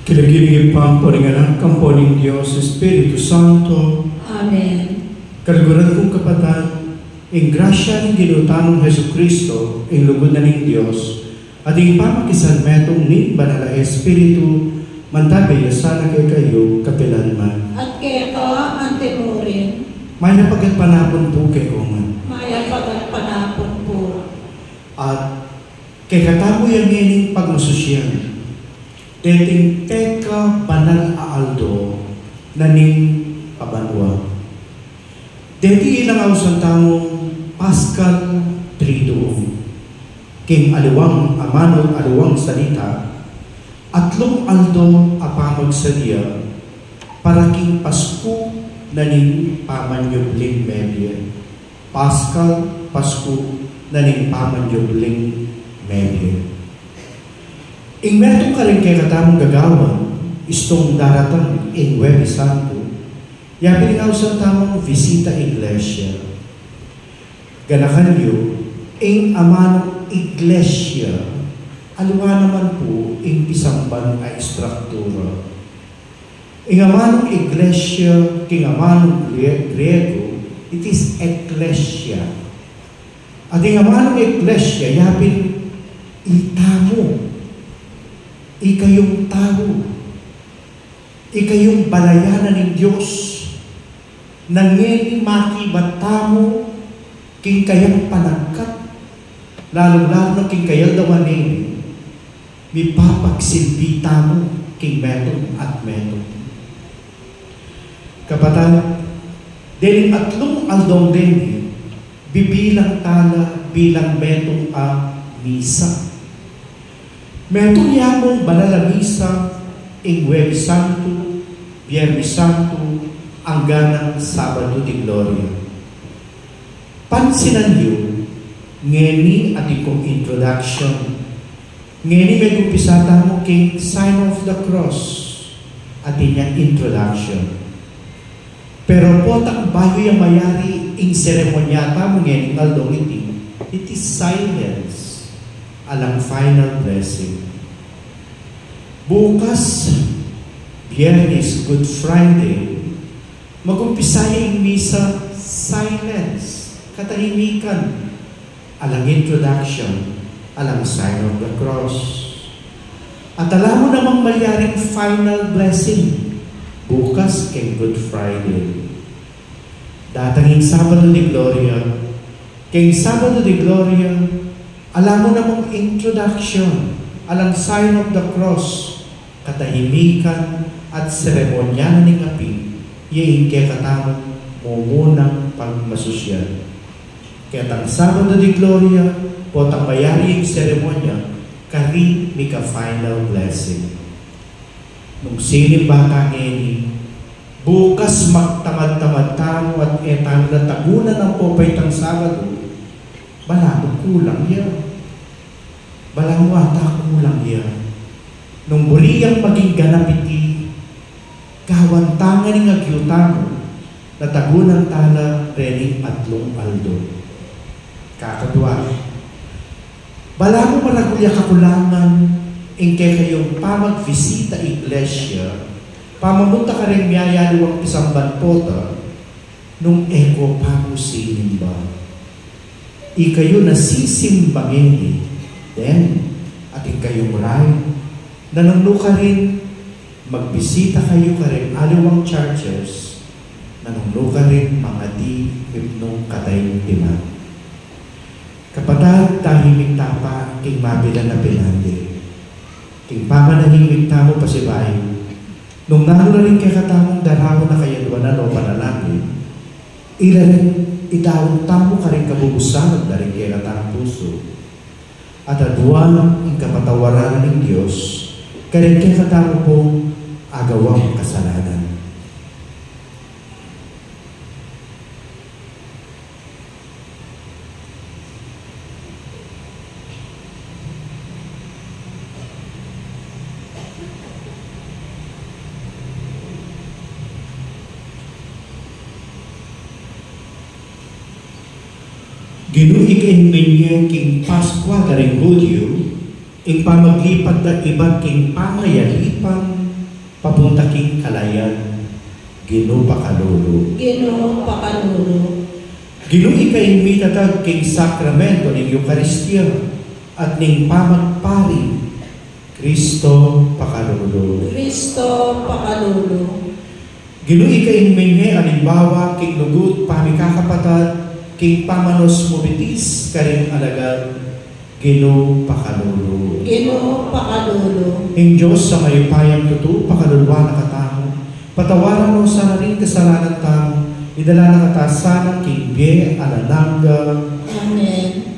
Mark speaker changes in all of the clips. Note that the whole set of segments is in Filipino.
Speaker 1: Kinagiligid pa ang anak ng poning Diyos, Espiritu Santo.
Speaker 2: Amen.
Speaker 1: Kaliguran kong kapatid, ang grasya ng ginutanong Hesus Kristo, ang lugod na ng Diyos, at ang pamakisanmetong ni Banal Espiritu, mantabay sana kay kayo kapilanman.
Speaker 2: At kaya ka ang tinurin.
Speaker 1: May napagpanapon po kay Oman.
Speaker 2: May napagpanapon po.
Speaker 1: At kay katamo yung ngining pagmasusyan. Dating teka banal aaldo na ning pabanwa. Dati ilang awsan tamong Pascal Triduum. King aliwang amanong aliwang salita, atlong aldo apamag sa diya, para king Pasko na ning pamanyubling medya. Pascal, Pasko na ning pamanyubling medya. Ing metong ka rin kay katamong gagawan, istong daratang ing Huwebes Santo, yapi nga sa tamang visita iglesia. Ganakan niyo, ing amanong iglesia, aluwa naman po ing pisamban ay struktura. Ing amanong iglesia, king amanong Griego, it is ecclesia. At ing amanong iglesia, yapin itamo. Ikayong tao, ikayong balayanan ng Diyos, nangeni makibatamo, king kayang panagkat, lalo-lalo na king kayang dawanin, mipapagsilbi tamo, king metong at metong. Kapatid, dahil atlong aldong din, bibilang tala bilang metong a misa. Metong yamong banal na misa, ing Huwebes Santo, Biyernes Santo, hanggang Sabado de Gloria. Pansinan niyo, ngeni at ikong introduction, ngeni may kumpisata mo king Sign of the Cross at inyang introduction. Pero po takbayo yung mayari ing seremonyata mo ngeni aldong iti, it is silence alang final blessing. Bukas, Biyernes, Good Friday, mag-umpisaya yung misa, silence, katahimikan, alang introduction, alang sign of the cross. At alam mo namang malyaring final blessing, bukas kay Good Friday. Datanging Sabado de Gloria, kay Sabado de Gloria, alam mo namang introduction, alang sign of the cross, katahimikan at seremonya ng api, yain kaya katamang mumunang pagmasusyan. Kaya tang Sabado de Gloria, po tang mayari yung seremonya, kari mika final blessing. Nung sining bata ngeni, bukas magtamad-tamad tamo at etang natagunan ng popay tang Sabado, balabog kulang yan. Balangwata kulang yan. Nung buriyang maging ganap iti, kawantangan ng agyutamo, natagunan tala rening atlong aldo. Kakadwa. Bala mo maragulya kakulangan, ingke kayong pamagvisita iglesia, pamamunta ka rin miyayaluwang isang banpota, nung eko pamusinimba. Ikayo nasisimbangin, then, at ikayong ray, nanunglo ka rin, magbisita kayo ka rin aliwang churches, nanunglo ka rin mga di hipnong katayong Kapatid, tahimik tapa, king mabila na pinandi. King pamanahimik tamo pasibay, nung nalo na rin kay katamong daraho na kayalwanan o panalangin, ilarin itawang tamo ka rin kabubusan na rin kay katamong puso. At adwan ang kapatawaran ng Diyos, karin kay katamo pong agawang kasalanan. Ginuig in minyo king Paskwa garing Hudyo, ing pamaglipat na iba king pangayalipan, papunta king kalayan, Ginoo pakalolo.
Speaker 2: Ginoo pakalolo.
Speaker 1: Ginoo ikay mitatag king sakramento ning Eucharistia at ning pamagpari, Kristo pakalolo.
Speaker 2: Kristo pakalolo.
Speaker 1: Ginoo ikay minhe alimbawa king lugod pamikakapatad king pamanos mobitis karing alagad, Ginoo pakalolo.
Speaker 2: Ginoo pakalolo.
Speaker 1: Ing Diyos sa mayupayang tutu pakaluluwa na katao, patawaran mo sa rin kasalanan tao, idala na katasanan king biye alanangga.
Speaker 2: Amen.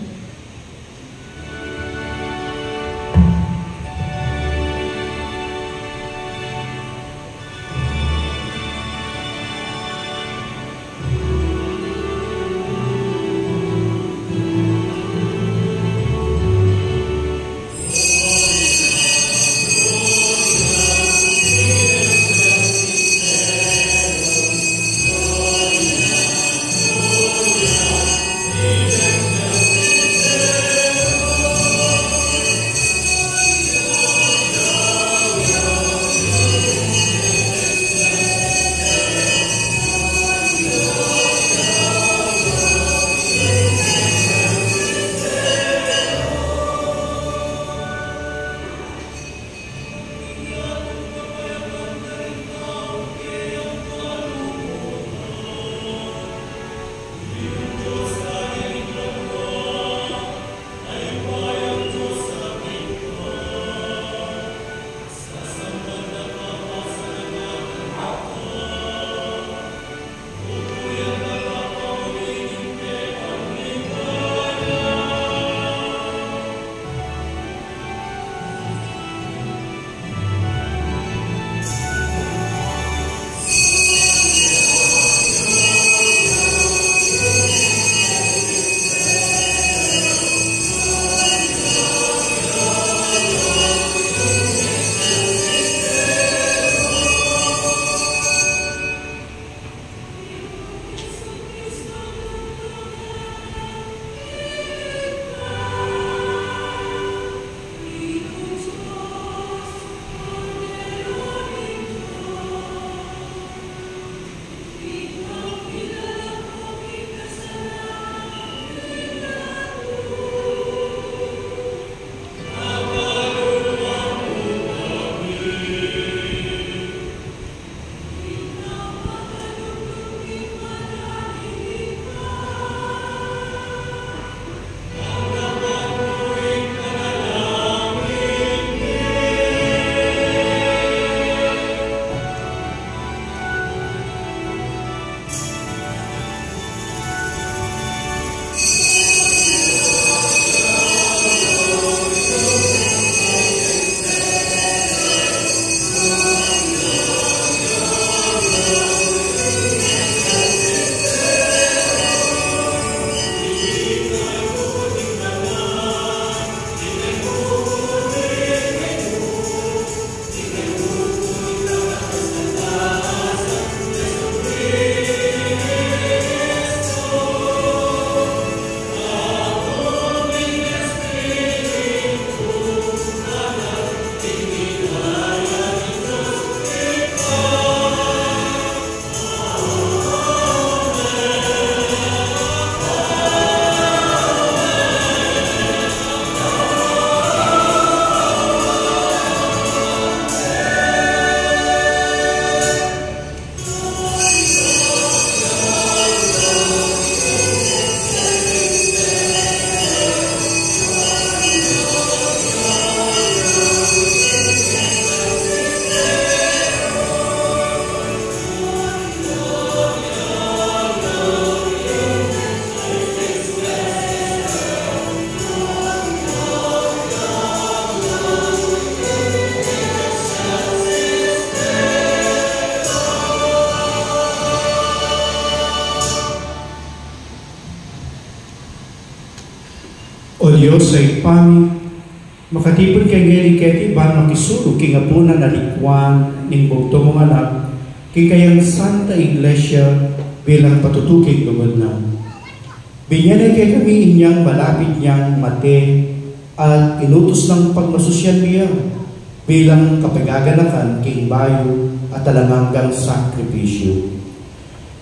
Speaker 1: O Diyos ay pami, makatipon kay Ngeliketi ba makisuro king apuna na likwan ning bugto mong anak, kay kayang Santa Iglesia bilang patutuking lugod na. Binyanay kay kami inyang malapit niyang mate at inutos ng pagmasosyal niya. bilang kapagaganakan king bayo at alamanggang sakripisyo.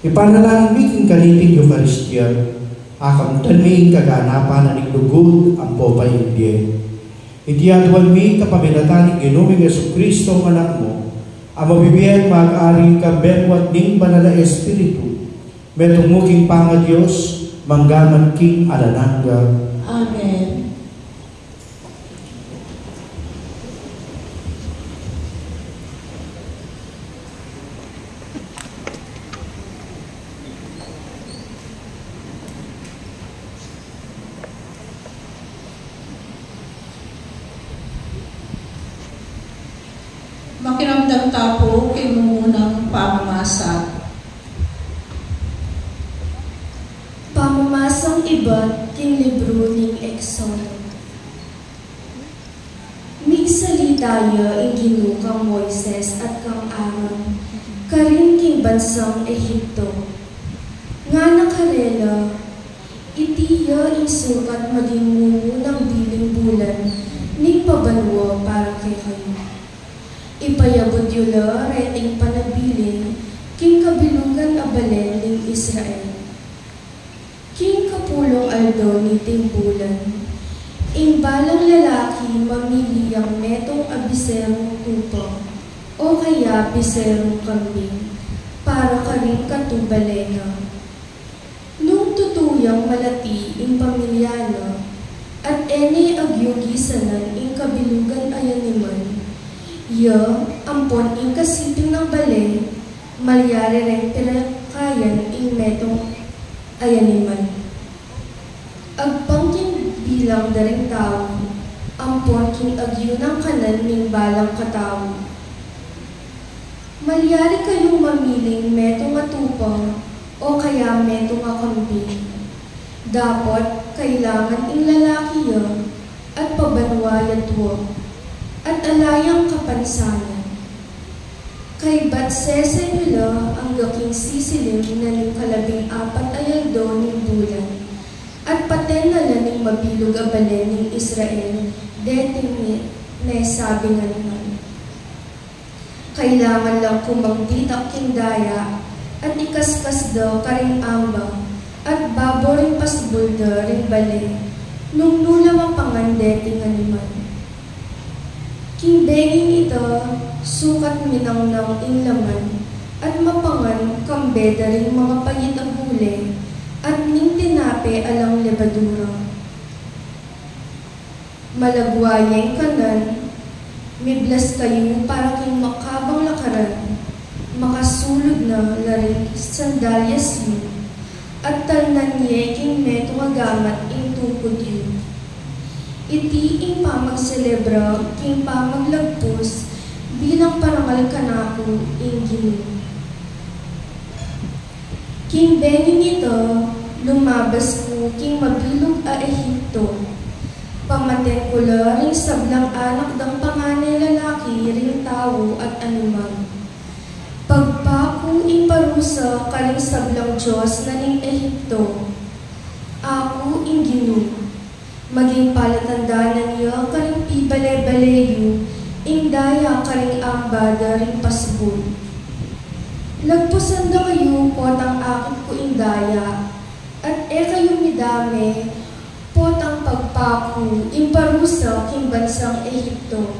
Speaker 1: Ipanalangin mi king kaniting Eucharistia, akam tanming kaganapan na niglugod ang popay Indie. Itiadwan mi kapamilatan ni Ginuming Jesucristo ang anak mo, ang mabibiyang mag-ari ka benwat ning banala Espiritu, metumuking panga Diyos, manggaman king alananga.
Speaker 2: Amen. Makiramdam tapo kay mungunang pamamasa.
Speaker 3: Pamamasang iba king libro ning Exodo. Mig salitaya inginu kang Moises at kang Aaron, karin king bansang Ehipto. Nga nakarela, itiya insukat maging mungunang biling bulan, ning pabanwa para kay kayo. Ipayabot yula reting panabilin, king kabilugan abalen ning Israel. King kapulong aldo ni timbulan, ing balang lalaki mamili ang metong abiserong tupa, o kaya biserong kambing, para karing katubalena. Nung tutuyang malati ing pamilyana, at ene agyugisanan ing kabilugan ayaniman, ya, ampon ing kasiping ng bale, malyari rin pinakayan ing metong ayaniman. Agpangking bilang daring tao, ampon king agyo ng kanan ning balang katao. Malyari kayong mamiling metong atupa, o kaya metong akambing. Dapat kailangan ing lalaki ya, at pabanwa yatwa, at alayang kapansanan. Kay batsese nila ang gaking sisilim na ning 14 ayaldo ning bulan, at paten na ning mabilog abalen ning Israel, deting sabi nga naman. Kailangan lang kumangditak king daya, at ikaskas daw karing amba, at babo ring pasbulda ring bale, nung nulawa pangandeting animal. King benging ito, sukat minangnang ing laman, at mapangan kambeda ring mga payit ang huli, at ning tinape alang lebadura. Malagwayeng kanan, miblas kayo para king makabang lakaran, makasulod na laring sandalyas yun, at talnan niya king meto agamat ing tukod yun. Iti ing pamagselebra king pamaglagpos bilang parangal kanako ing Ginoo. King benging ito, lumabas ko king mabilog a Ehipto. Pamaten ko ring sablang anak dang panganay lalaki ring tao at animal. Pagpako ing parusa karing sablang Diyos na ning Ehipto. Ako ing Ginoo. Maging palatandaan niya karing ibale-baleyo, ing daya karing ambada ring pasbol. Lagpusan da kayo potang akit ko ing daya, at kayo midame, potang pagpaku, ing parusa king bansang Ehipto.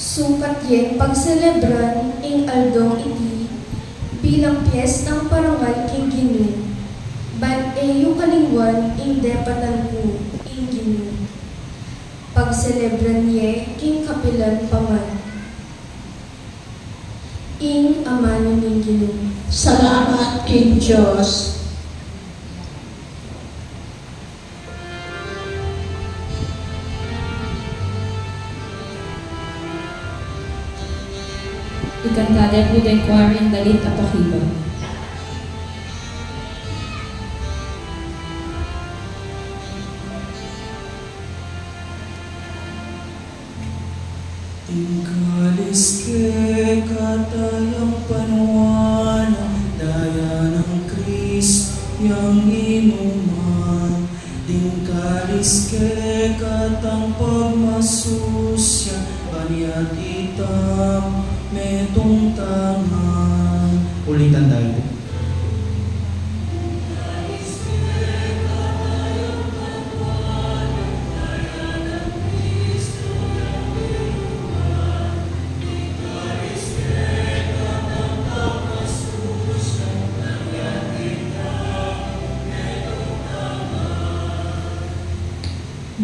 Speaker 3: Sukat yen pagselebran ing aldong iti, bilang piyestang parangal king Ginoo. Ban yung kalingwan ing depatan ko ing Ginoo. Pagselebran niya king kapilan paman. Ing amano ning Ginoo.
Speaker 2: Salamat king Diyos.
Speaker 4: Ikantade po den kwaring dalit at akiba.
Speaker 5: Tingkalis ke katayang panuana, daya ng Kristo yang inuman. Tingkalis ke katang pagmasusya, itam metong tangan.
Speaker 1: Ulitan tayo.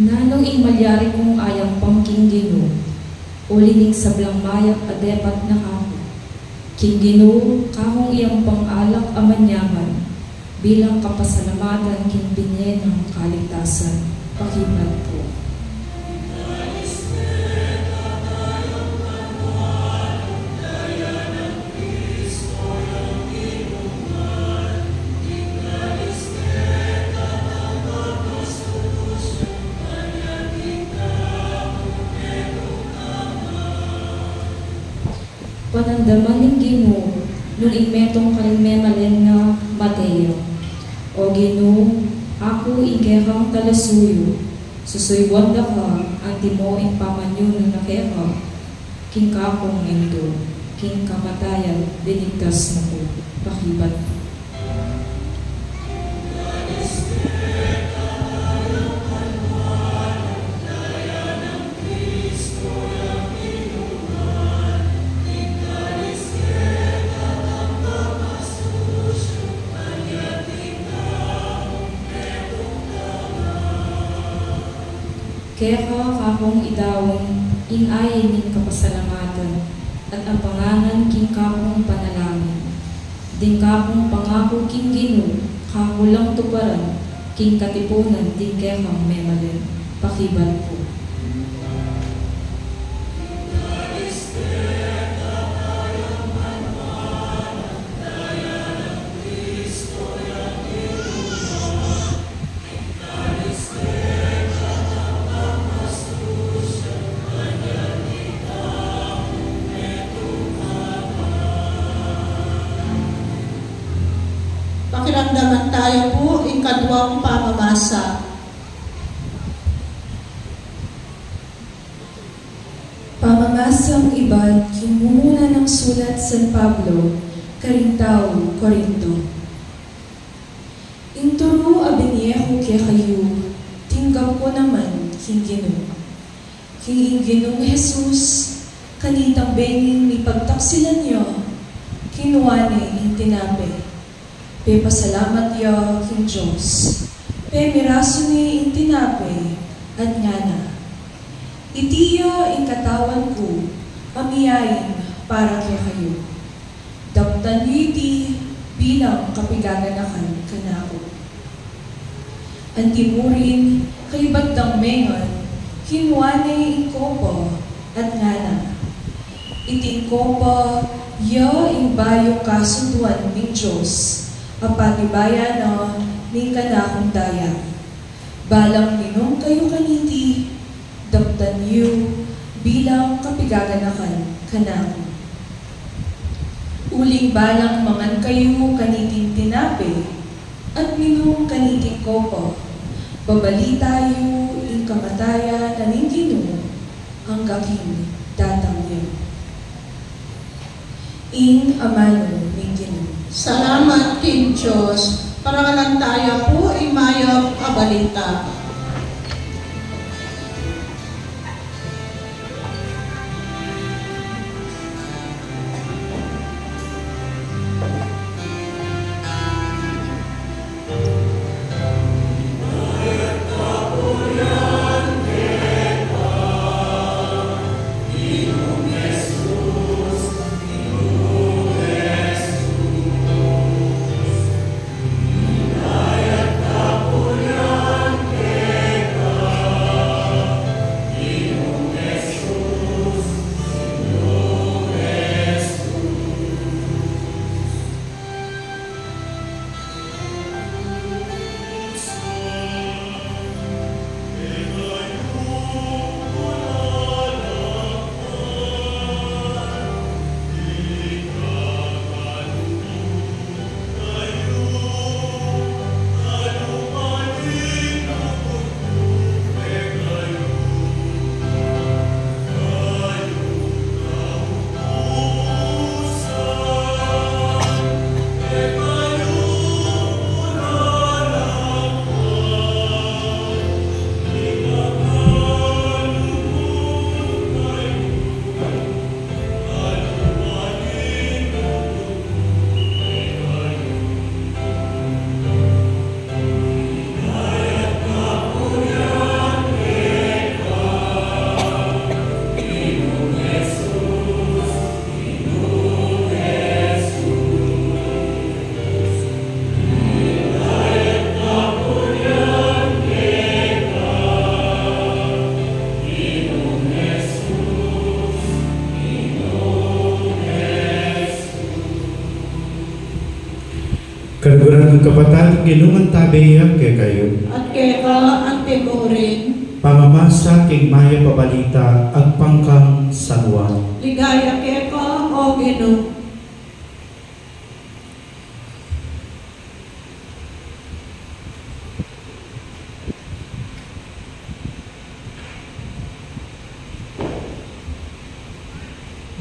Speaker 4: Nanong imalyari kong ayang pangking Ginoo, ulining sablang mayak adepat na ako. King Ginoo, kahong iyang pangalak amanyaman, bilang kapasalamatan king binye ng kaligtasan, pakibat po. Panandaman ng Ginoo, nung imetong karimemalen na Mateo. O Ginoo, ako igehang talasuyo, susuywanda ka, anti mo in pamanyo na kera, king kakong ito, king kamatayan, dinigtas mo ko, pakibat ko. Kaya kakong idawong inayin ning kapasalamatan at ang panganan king kakong panalangin. Ding kakong pangako king Ginoo, kakulang tuparan, king katipunan ding kekang memalen, pakibat po.
Speaker 2: Pakiramdaman tayo po ikadwang pamamasa.
Speaker 3: Pamamasang iba, kimumuna ng sulat San Pablo, Karintao, Corinto. Inturo abenyeho kaya kayo, tinggap ko naman, king Ginoo. King Ginoong Jesus, kanitang benging ni pagtaksilan niyo, kinuwane in tinape. Pe pasalamat yo king Diyos. Pe miraso ni intinape at nga na. Itiyo in katawan ko, mamiyayin para kaya kayo. Daptan niyo iti bilang kapigaganakan kanako. Antimurin kay bagdang mengon, kinuane in kopo at nga na. Iting kopo, yo in bayo kasunduan ng Diyos, apatibaya na ning kanakong daya. Balang minong kayo kaniti, daptan yu bilang kapigaganakan kanako. Uling balang mangan kayo kaniting tinape, at minong kaniting kopo, babalita yu in kamataya na ning Ginoo, hanggang datang yu. In amano ning Ginoo.
Speaker 2: Salamat king Diyos. Parangalan tayo po imayag abalita.
Speaker 1: Kung kapatid, ginungan tabiyak kay kayo.
Speaker 2: At kaya ang tigurin.
Speaker 1: Pamamasa king maya pabalita ang pangkang San Juan.
Speaker 2: Ligaya kaya o Ginoo.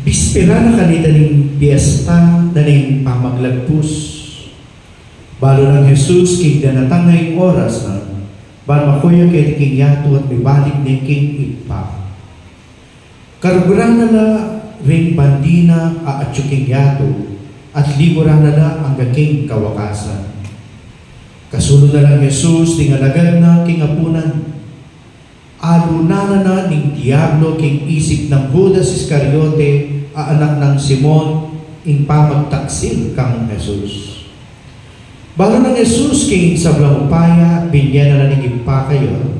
Speaker 1: Bispera na kanita ning piyesta na ning pamaglagpus. Balo ng Jesus king danatangay oras na balo makuya kay king yato at bibalik ni king ipa. Karuguran na na ring bandina at king yato at liburan na na ang king kawakasan. Kasunod na lang Jesus ning alagad na king apunan. Alunana na ning Diablo king isip ng Judas Iscariote a anak ng Simon ing pamagtaksil kang Jesus. Bago ng Jesus king sablang upaya, binyan na nanigip pa kayo,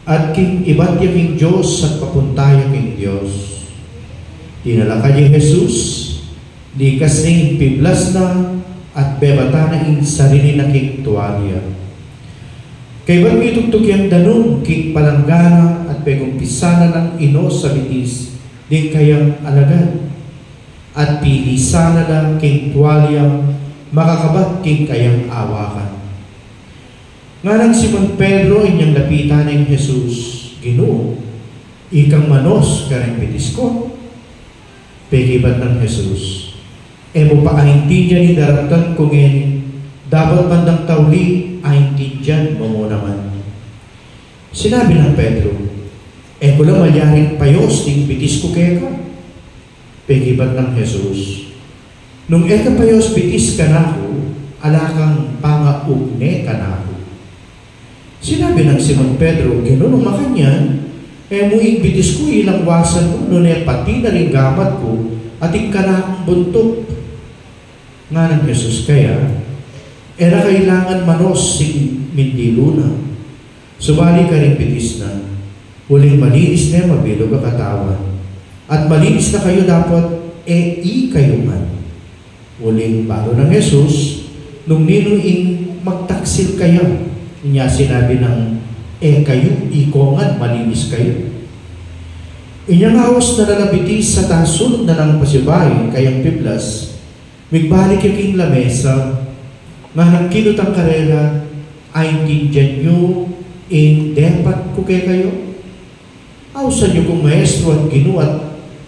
Speaker 1: at king ibat niya king Diyos at papuntaya king Diyos. Dinala kayo Jesus, di kasing piblas na at bebata na ing sarili na king tuwalya. Kay ba't may tugtog yung danong king palanggana at pegumpisa na ng ino sa bitis, din kayang alagad. At pilisa na lang king tuwalyang makakabat king kayang awakan. Nga nang Simon Pedro inyang lapitan ng Jesus, Ginoo, ikang manos kareng bitis ko. Pegibat ng Jesus, mo pa aintindihan ni daratan kung dapat bandang tawli aintindihan mo mo naman. Sinabi ng Pedro, ko lang malyaring payos ting bitis ko kaya ka. Pegibat ng Jesus, nung payos bitis ka na ako, alakang pangaugne ka na ako. Sinabi ng Simon Pedro, Ginoo makanyan, muing bitis ko ilang wasan mo, nung pati na rin gamat ko, at ikanakong buntok. Nga ng Jesus kaya, era kailangan manos sing mindiluna. Subali ka rin bitis na, huling malinis na mabilog ang katawan. At malinis na kayo dapat, kayo man. Uling balo ng Jesus, nung ninuing magtaksil kayo, niya sinabi ng, kayo, ikongan, malinis kayo. Inyang haos na nalabitis sa tasunod na ng pasibay, kayang piblas, migbalik yung king lamesa, nga nagkinot ang karela, ay tindihan nyo, dapat ko kayo. Hausan nyo kung maestro at ginuat,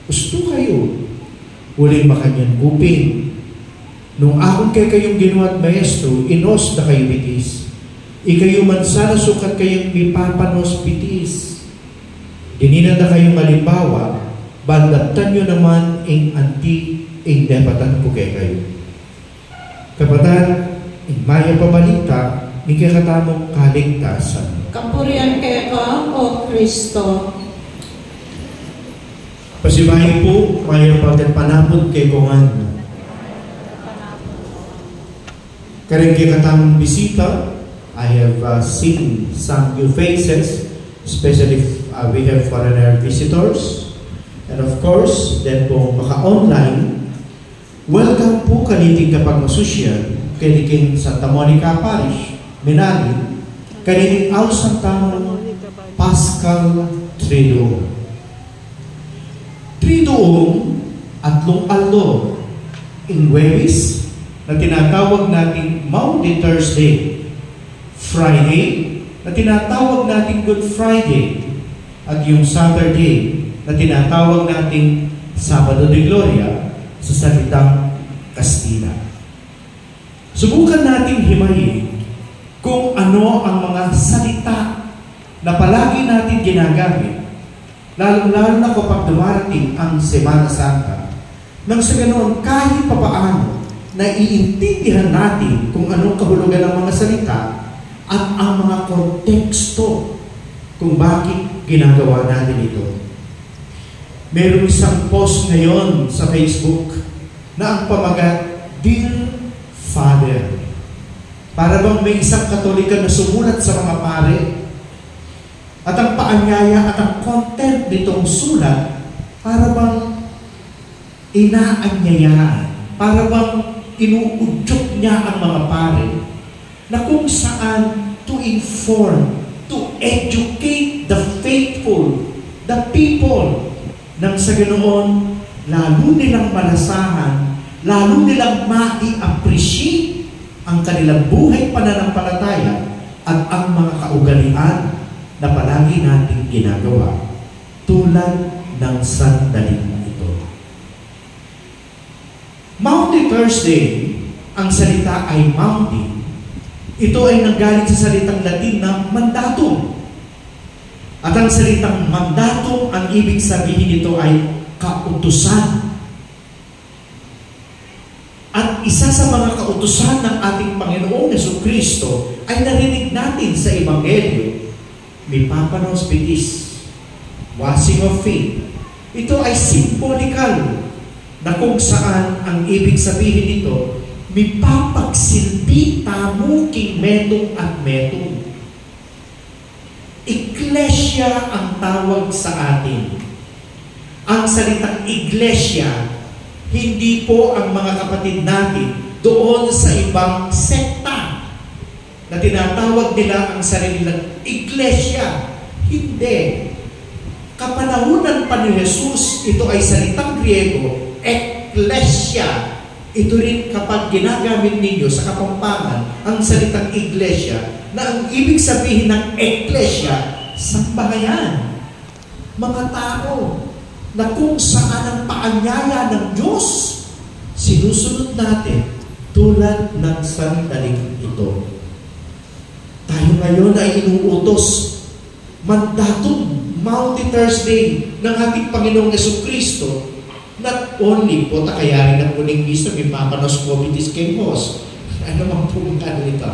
Speaker 1: gusto kayo. Uling makanyan kuping, nung akong kayong ginuat maestro, inos na kayo bitis. Ikayo man sana sukat kayong ipapanos bitis. Dininan na kayong malimbawa, bandatan nyo naman ing anti, ing depatan ko kayo. Kapatan, ing maya pabalita, ing kakatamong kaligtasan.
Speaker 2: Kapurian kaya ka, O Kristo.
Speaker 1: Pasibahin po, maya panapod kay Kongan. Kareng katamong bisita, I have seen some new faces, especially we have foreigner visitors. And of course, then po maka-online, welcome po kaniting kapag masusyan, kaniting Santa Monica Parish, Minali, kaniting Al Santamo Pascal Triduum. Triduum at Aldo in Huwebes, na tinatawag natin Maundy Thursday, Friday, na tinatawag natin Good Friday, at yung Saturday, na tinatawag natin Sabado de Gloria sa salitang Kastila. Subukan natin himayin kung ano ang mga salita na palagi natin ginagamit, lalo na kapag dumarating ang Semana Santa, nang sa ganoon kahit papaano, naiintindihan natin kung anong kahulugan ng mga salita at ang mga konteksto kung bakit ginagawa natin ito. Merong isang post ngayon sa Facebook na ang pamagat, Dear Father. Para bang may isang Katolika na sumulat sa mga pare at ang paanyaya at ang content nitong sulat para bang inaanyayaan, para bang inuudyok niya ang mga pare na kung saan to inform, to educate the faithful, the people, nang sa ganoon, lalo nilang malasahan, lalo nilang ma-i-appreciate ang kanilang buhay pananampalataya at ang mga kaugalian na palagi nating ginagawa tulad ng sandaling ito. Maundy Thursday, ang salita ay mounting. Ito ay nanggaling sa salitang Latin na mandatum. At ang salitang mandatum, ang ibig sabihin nito ay kautusan. At isa sa mga kautusan ng ating Panginoong Jesucristo ay narinig natin sa Ebanghelyo, Mipapanos Bitis, washing of feet. Ito ay symbolical na kung saan ang ibig sabihin nito, mipapagsilbi tamo king metong at metong. Iglesia ang tawag sa atin. Ang salitang iglesia, hindi po ang mga kapatid natin doon sa ibang sekta na tinatawag nila ang sarili ng iglesia. Hindi. Kapanahunan pa ni Jesus, ito ay salitang Griego, eklesia. Ito rin kapag ginagamit ninyo sa Kapampangan ang salitang iglesia, na ang ibig sabihin ng eklesia, sambahayan, mga tao, na kung saan ang paanyaya ng Diyos sinusunod natin tulad ng sandaling ito. Tayo ngayon ay inuutos, mandatum, Maundy Thursday ng ating Panginoong Jesucristo, not only po takayarin ng kuning misa, Mipapanos Bitis Kemos. Ano mang pumunta nito?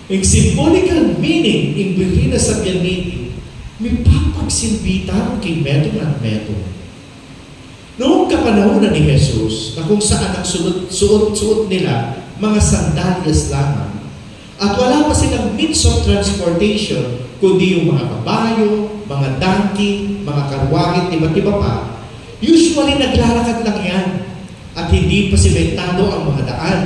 Speaker 1: Yung symbolical meaning, in Virina Sabianiti, mipapagsilbitan kay metong at metong. Noong kapanahonan ni Jesus, na kung saan ang suot nila, mga sandalyas lamang, at wala pa silang means of transportation, kundi yung mga kabayo, mga donkey, mga karwangit, iba't iba pa. Usually, naglalakad lang yan at hindi pa simentado ang mga daan.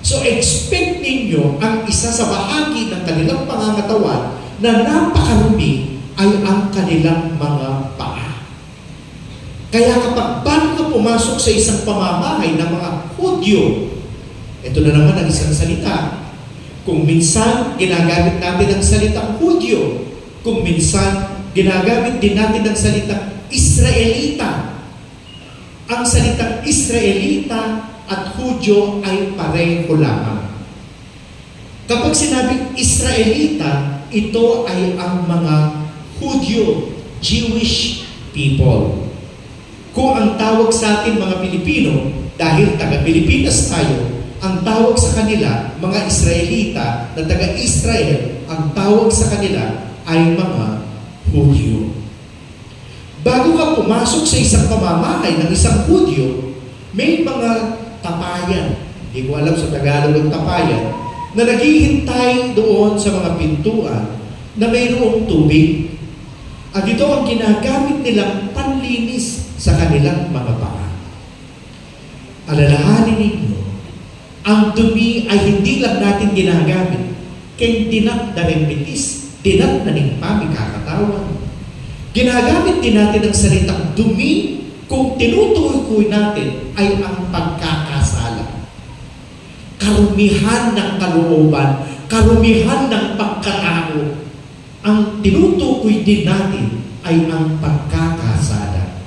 Speaker 1: So, expect ninyo ang isa sa bahagi ng kanilang pangangatawan na napakarumi ay ang kanilang mga paa. Kaya kapag bago ka pumasok sa isang pamamahay ng mga Hudyo, ito na naman ang isang salita. Kung minsan, ginagamit natin ang salitang Hudyo. Kung minsan, ginagamit din natin ang salitang Israelita. Ang salitang Israelita at Hudyo ay pareho lamang. Kapag sinabing Israelita, ito ay ang mga Hudyo, Jewish people. Kung ang tawag sa atin mga Pilipino, dahil taga-Pilipinas tayo, ang tawag sa kanila, mga Israelita na taga-Israel, ang tawag sa kanila ay mga Hudyo. Bago ka pumasok sa isang pamamahay ng isang Hudyo, may mga tapayan, hindi ko alam sa Tagalog ang tapayan, na naghihintay doon sa mga pintuan na mayroong tubig. At ito ang ginagamit nilang panlinis sa kanilang mga paa. Alalahanin ninyo, ang dumi ay hindi lang natin ginagamit kay dinat na rempetis, dinat na ningpami kakatawan. Ginagamit din natin ang salitang dumi kung tinutukoy natin ay ang pagkakasala. Karumihan ng kalooban, karumihan ng pagkatao, ang tinutukoy din natin ay ang pagkakasala.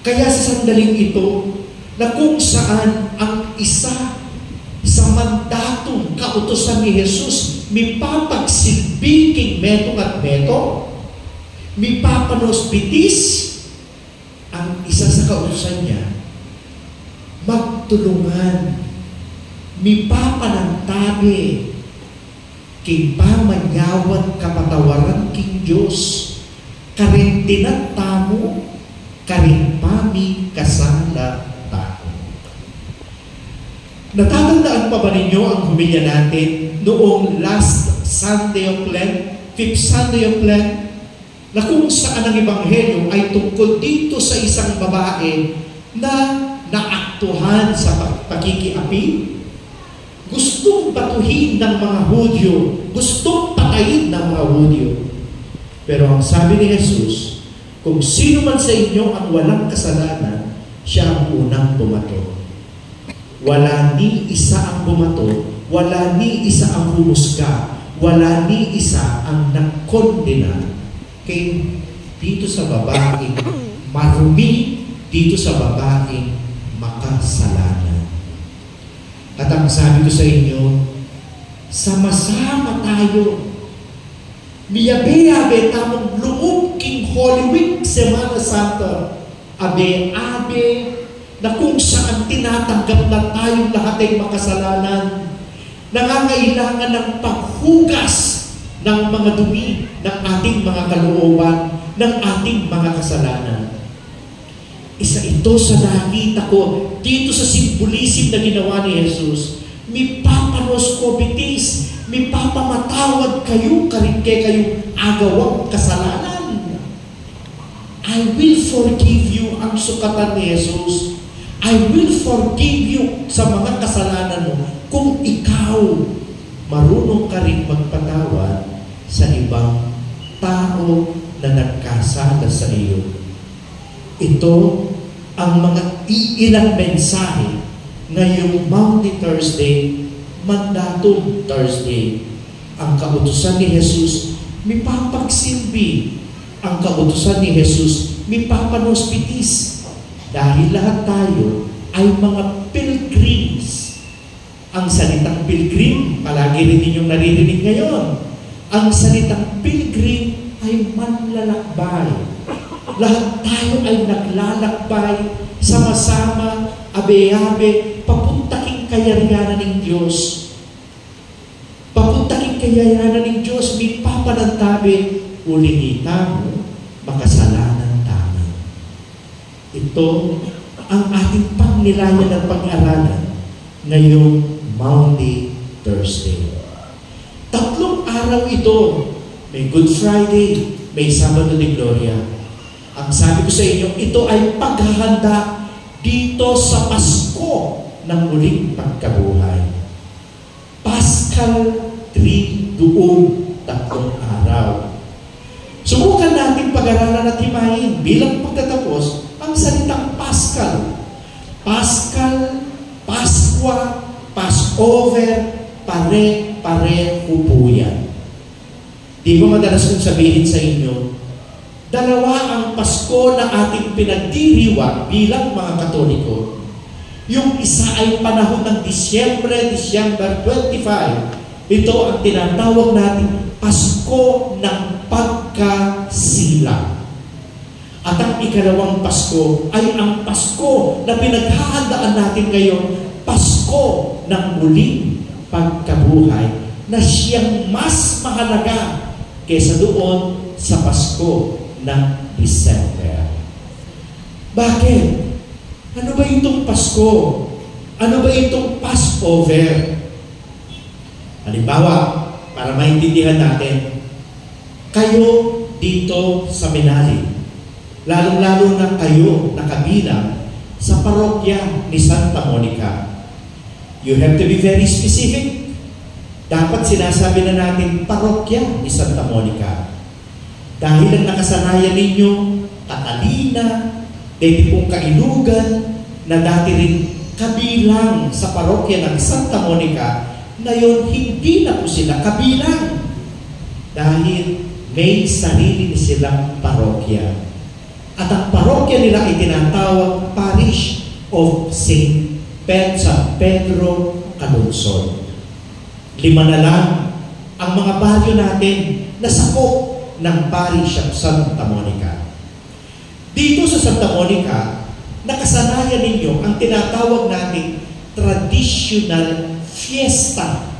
Speaker 1: Kaya sa sandaling ito, na kung saan ang isa sa mandatong kautusan ni Jesus, mipapagsilbi king metong at meto, mipapanos bitis, ang isa sa kautusan niya, magtulungan, mipapanantabi, king pamanyawan kapatawaran king Diyos, karintinat tamo, karinpami kasala tao. Natatandaan pa ba ninyo ang humilya natin noong last Sunday of Lent, 5th Sunday of Lent, na kung saan ang Ebanghelyo ay tungkol dito sa isang babae na naaktuhan sa pakikiapi? gustong batuhin ng mga Hudyo, gustong patayin ng mga Hudyo. Pero ang sabi ni Jesus, kung sino man sa inyo ang walang kasalanan, siya ang unang bumato. Wala ni isa ang bumato, wala ni isa ang humusga, wala ni isa ang nagkondena kay dito sa babaeng marumi, dito sa babaeng makasalanan. At ang sabi ko sa inyo, sama-sama tayo. Miyabe-abe tamang loob king Holy Week, Semana Santa. Abe-abe na kung saan tinatanggap na tayong lahat ay makasalanan. Nangangailangan ng paghugas ng mga dumi ng ating mga kalooban, ng ating mga kasalanan. Isa ito sa nakita ko dito sa simbolism na ginawa ni Jesus. Mi papanos kobitis, mi papamatawad kayo, karike kayo agawang kasalanan. I will forgive you, ang sukatan ni Jesus. I will forgive you sa mga kasalanan mo kung ikaw marunong ka rin magpatawad sa ibang tao na nagkasala sa iyo. Ito ang mga iilang mensahe ngayong Maundy Thursday, Mandatum Thursday. Ang kautusan ni Jesus, may papagsilbi. Ang kautusan ni Jesus, may papanospitis. Dahil lahat tayo ay mga pilgrims. Ang salitang pilgrim, palagi rin ninyong naririnig ngayon. Ang salitang pilgrim ay manlalakbay. Lahat tayo ay naglalakbay, sama-sama, abe-abe, papunta king kayarianan ng Diyos. Papunta king kayarianan ng Diyos, may papanantabi, ulingita mo, makasalanan tama. Ito ang ating pangnilayan ng pag-aralan ngayong Maundy Thursday. 3 araw ito. May Good Friday, may Sabado de Gloria. Ang sabi ko sa inyo, ito ay paghahanda dito sa Pasko ng muling pagkabuhay. Paschal Triduum, 3 araw. Subukan natin pag-aralan at himayin bilang pagtatapos ang salitang Paschal. Paschal, Paskwa, Passover, pare-pareho po yan. Di ba madalas kong sabihin sa inyo, dalawa ang Pasko na ating pinagdiriwang bilang mga Katoliko. Yung isa ay panahon ng December 25. Ito ang tinatawag natin Pasko ng Pagkasilang. At ang ikalawang Pasko ay ang Pasko na pinaghahandaan natin ngayon, Pasko ng muling pagkabuhay, na siyang mas mahalaga kaysa doon sa Pasko ng December. Bakit? Ano ba itong Pasko? Ano ba itong Passover? Halimbawa, para maintindihan natin, kayo dito sa Menali, lalong-lalo na kayo nakabilang sa parokya ni Santa Monica. You have to be very specific. Dapat sinasabi na natin parokya ni Santa Monica. Dahil ang nakasanayan ninyo, Catalina, dati pong Kailugan, na dati rin kabilang sa parokya ng Santa Monica, ngayon hindi na po sila kabilang. Dahil may sarili silang parokya. At ang parokya nila ay tinatawag Parish of St. Pedro Calungsod. 5 na lang ang mga baryo natin na sakop ng Parish of Santa Monica. Dito sa Santa Monica, nakasanayan ninyo ang tinatawag nating traditional fiesta.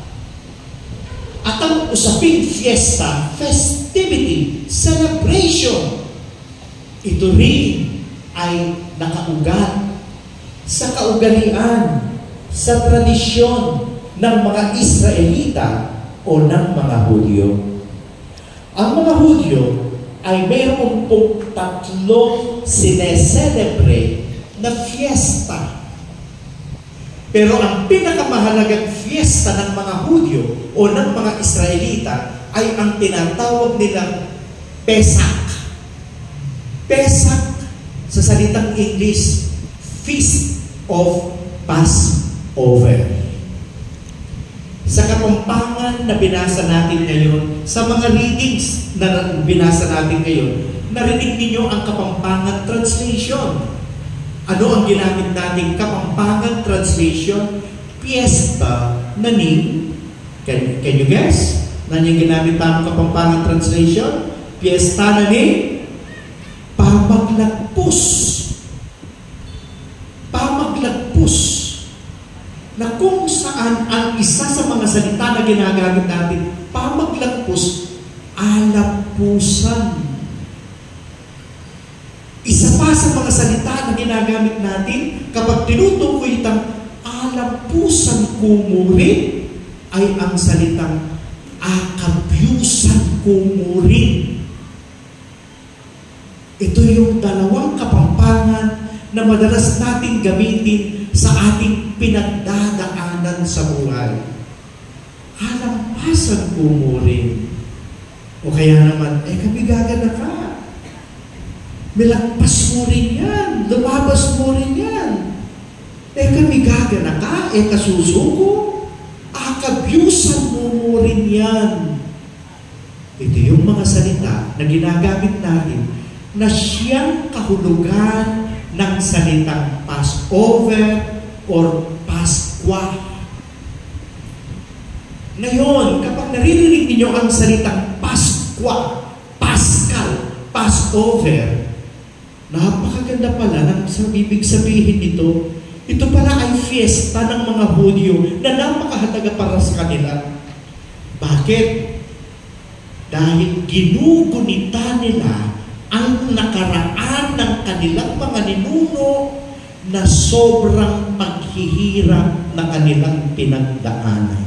Speaker 1: At ang usaping fiesta, festivity, celebration, ito rin ay nakaugat sa kaugalian, sa tradisyon ng mga Israelita o ng mga Hudyo. Ang mga Hudyo ay mayroon pong 3 sineselebrate na fiesta. Pero ang pinakamahalagang fiesta ng mga Hudyo o ng mga Israelita ay ang tinatawag nilang Pesach. Pesach, sa salitang English, Feast of Passover. Sa Kapampangan na binasa natin ngayon, sa mga readings na binasa natin ngayon, narinig ninyo ang Kapampangan Translation. Ano ang ginamit nating Kapampangan Translation? Fiesta na ni, can you guess? Nan yung ginamit namin Kapampangan Translation? Fiesta na ni Pamaglagpos. Pamaglagpos. Na kung saan ang isa sa mga salita na ginagamit natin, pamaglagpos, alapusan. Isa pa sa mga salita na ginagamit natin, kapag tinutukoy itang alapusan kumurin, ay ang salitang akabyusan kumurin. Ito yung dalawang kapampangan na madalas natin gamitin sa ating pinagdadaanan sa buhay. Halampasan kumurin. O kaya naman, kabigagan na ka. Milagpas mo rin yan. Lumabas mo rin yan. Kabigagan na ka. Kasusuko. Akabyusan mo rin yan. Ito yung mga salita na ginagamit natin na siyang kahulugan ng salitang Passover or Paskwa. Ngayon, kapag naririnig ninyo ang salitang Paskwa, Paschal, Passover, napakaganda pala ng ibig sabihin nito. Ito pala ay fiesta ng mga Hudyo na napakahalaga para sa kanila. Bakit? Dahil ginugunita nila ang nakaraan ng kanilang mga ninuno na sobrang paghihirap na kanilang pinagdaanan.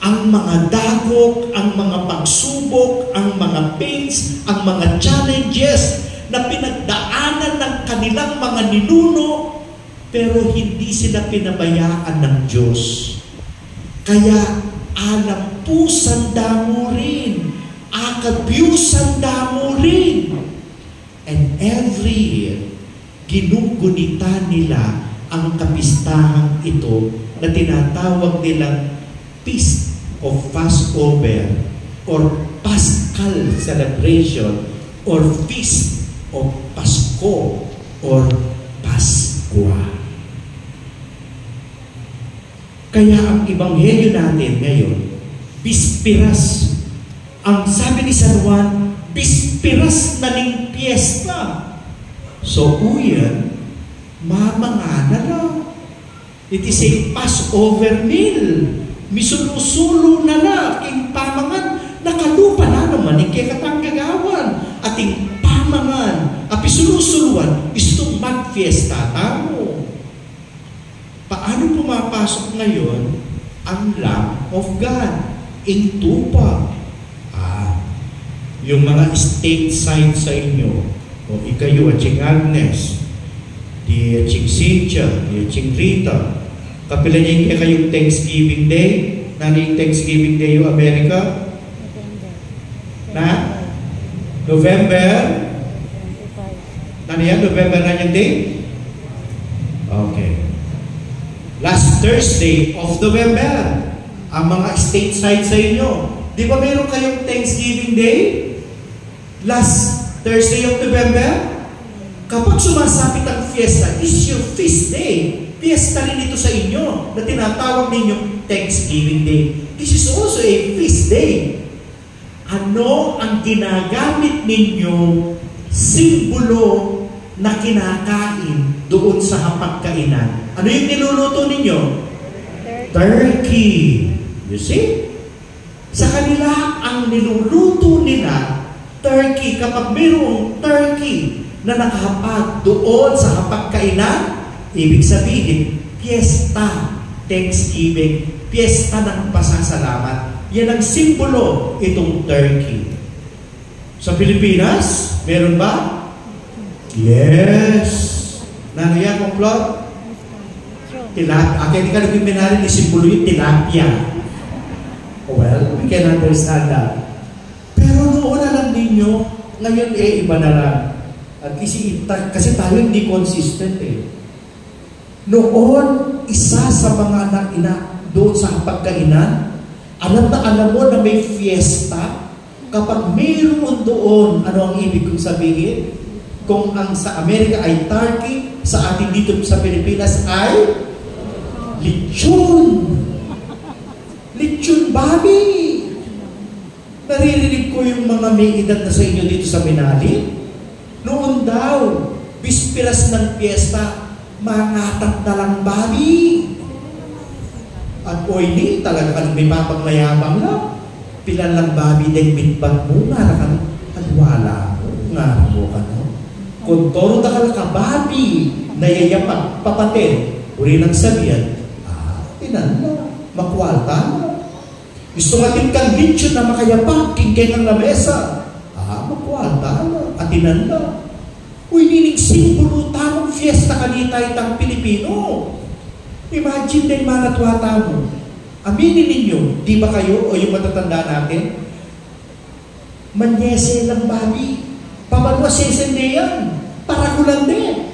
Speaker 1: Ang mga dagok, ang mga pagsubok, ang mga pains, ang mga challenges na pinagdaanan ng kanilang mga ninuno, pero hindi sila pinabayaan ng Diyos. Kaya alampusan damo rin. Akabyusan damo rin. And every year, ginugunita nila ang kapistahan ito na tinatawag nilang Feast of Passover or Paschal celebration or Feast of Pasko or Paskwa. Kaya ang ebanghelyo natin ngayon, Bispiras. Ang sabi ni San Juan, Bispiras na ning piyesta. So, uyan, mamangana lang. It is a Passover meal. Misulo-sulo na na, king pamangan, nakalupa na naman, king katanggagawan, ating pamangan, apisulu-suluan, istong mag-fiesta tamo. Paano pumapasok ngayon ang Lamb of God? Into pa. Yung mga state sign sa inyo, o ikayo at Ching Agnes, di Ching Cynthia, di Ching Rita, kapila niya kayong Thanksgiving Day, nani Thanksgiving Day yung Amerika? Na? November? Nani yan? November na yung day? Okay. Last Thursday of November, ang mga state sign sa inyo, di ba meron kayong Thanksgiving Day? Last Thursday of November, kapag sumasapit ang fiesta, is your feast day. Fiesta rin ito sa inyo na tinatawag ninyong Thanksgiving Day. This is also a feast day. Ano ang ginagamit ninyong simbolo na kinakain doon sa hapagkainan? Ano yung niluluto ninyo? Turkey. You see? Sa kanila, ang niluluto nila, turkey. Kapag mayroong turkey na nakahapag doon sa hapagkainan, ibig sabihin, fiesta, Thanksgiving, fiesta ng pasasalamat. Yan ang simbolo itong turkey. Sa Pilipinas, meron ba? Yes. Nanoyan kong plot? Tilapia. Kaya di ka nagpiminarin, isimbolo yung tilapia. Well, we can understand that. Pero noon alam ninyo, ngayon iba na lang. At kasi tayo hindi consistent Noon, isa sa mga anak-ina doon sa pagkainan, alam mo na may fiesta. Kapag mayroon doon, ano ang ibig kong sabihin? Kung ang sa Amerika ay turkey, sa atin dito sa Pilipinas ay lechon. Lechon babi. Naririnig ko yung mga may edad na sa inyo dito sa Binali. Noon daw, bispiras ng piyesta, mangatat na lang babi. At oily, talaga kan may papagmayabang lang. Pilan lang babi, then bitbag mo, nga wala mo, nga mo ka no. Kung toro na ka babi, nayayapag, papatid, uri ng sabihan, tinan na, makwalta na. Gusto natin kang lechon na makayapag, kingkay ng lamesa, makwalta na, atinan na. Uy, nining simbolo, tamang fiesta kanita itang Pilipino. Imagine din mga tuwata mo. Aminin ninyo, di ba kayo o yung matatanda natin? Manyese lang babi. Pamanwa sesende yan. Para ko lang din.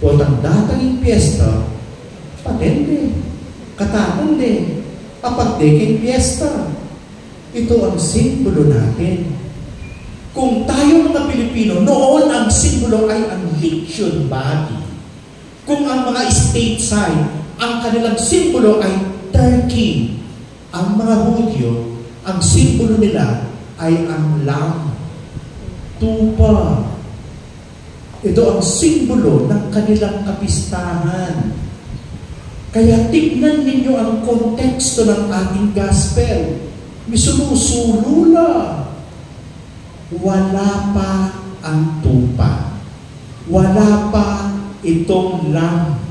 Speaker 1: O tanda yung piyesta, patende. Katanan din. Papagdeking piyesta. Ito ang simbolo natin. Kung tayo mga Pilipino, noon ang simbolo ay ang lechon babi. Kung ang mga stateside, ang kanilang simbolo ay turkey. Ang mga Hudyo, ang simbolo nila ay ang lamb. Tupa. Ito ang simbolo ng kanilang kapistahan. Kaya tignan ninyo ang konteksto ng ating gospel. May sumusulula. Wala pa ang tupa. Wala pa itong lamb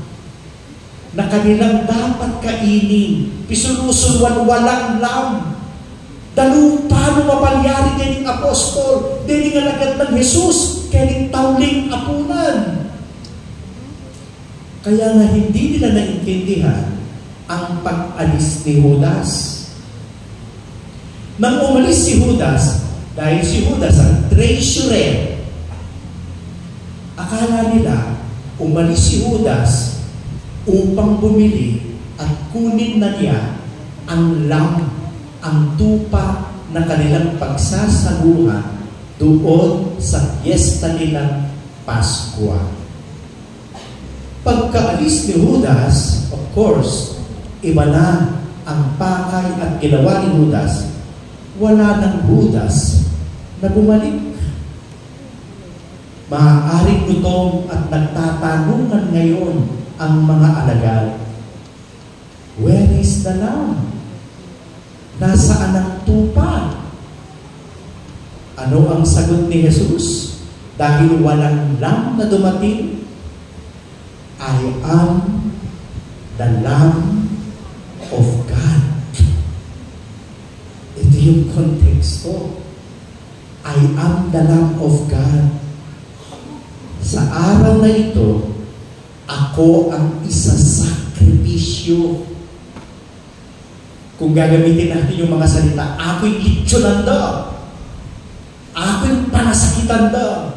Speaker 1: na kanilang dapat kainin. Pisulusulwan walang lamb. Dalo paano mapalyari kaning apostol, dili nga lagat ng Jesus, kaning tawling apunan. Kaya nga hindi nila naintindihan ang pag-alis ni Judas. Nang umalis si Judas, dahil si Judas ang treasurer, akala nila umalis si Judas upang bumili at kunin na niya ang lamb, ang tupa na kanilang pagsasaluhan doon sa fiesta nilang Paskwa. Pagkaalis ni Judas, of course, iba na ang pakay at ginawa ni Judas. Wala ng Judas na bumalik. Maaaring gutom at nagtatanungan ngayon ang mga alagad. Where is the lamb? Nasaan ang tupa? Ano ang sagot ni Jesus? Dahil walang lamb na dumating, I am the Lamb of God. Ito yung konteksto. I am the Lamb of God. Sa araw na ito, ako ang isasakripisyo. Kung gagamitin natin yung mga salita, ako'y litsyonan daw. Ako'y panasakitan daw.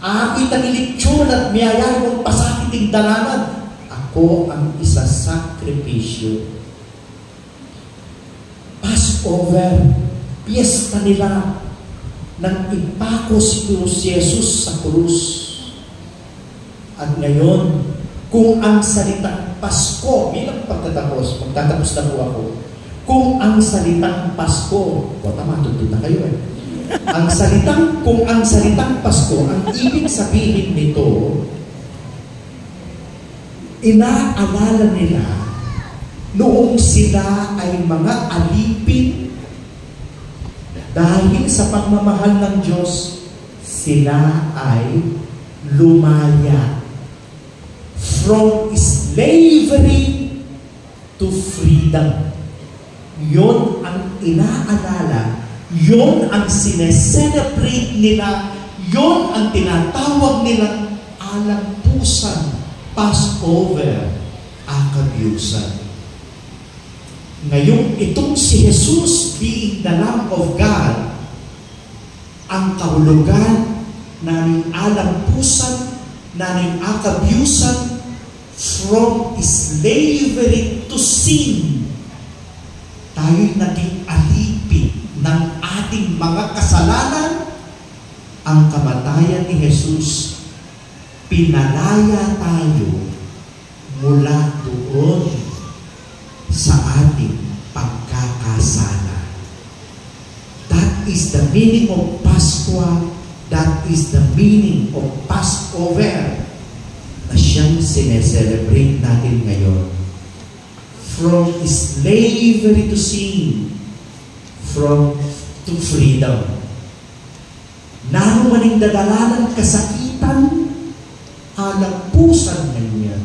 Speaker 1: Ako'y tangilitsyon at miyayari mong pasakiting dalanan. Ako ang isasakripisyo. Passover, piyesta nila nang ipako si Jesus sa krus. At ngayon, kung ang salitang Pasko, bilang pagtatapos na po ako, kung ang salitang Pasko, tama, tutun na kayo kung ang salitang Pasko, ang ibig sabihin nito, inaalala nila noong sila ay mga alipin dahil sa pagmamahal ng Diyos, sila ay lumaya from slavery to freedom. Yon ang inaalala, yon ang sineselebrate nila, yon ang tinatawag nilang alampusan, Passover, akabyusan. Ngayong itong si Jesus being the Lamb of God, ang kahulugan namin alampusan, namin akabyusan from slavery to sin. Tayo'y naging alipin ng ating mga kasalanan. Ang kamatayan ni Jesus, pinalaya tayo mula doon sa ating pagkakasala. That is the meaning of Pasko. That is the meaning of Passover na siyang sineselebrate natin ngayon. From slavery to sin, to freedom. Nanumaning dadalanan kasakitan, alampusan ganyan.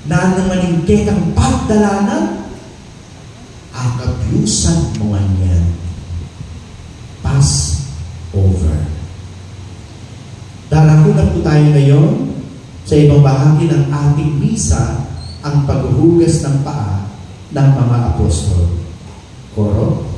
Speaker 1: Nanumaning kekang pagdalanan, akabyusan mo ganyan. Passover. Darako na po tayo ngayon sa ibang bahagi ng ating misa, ang paghuhugas ng paa ng mga apostol. Koro?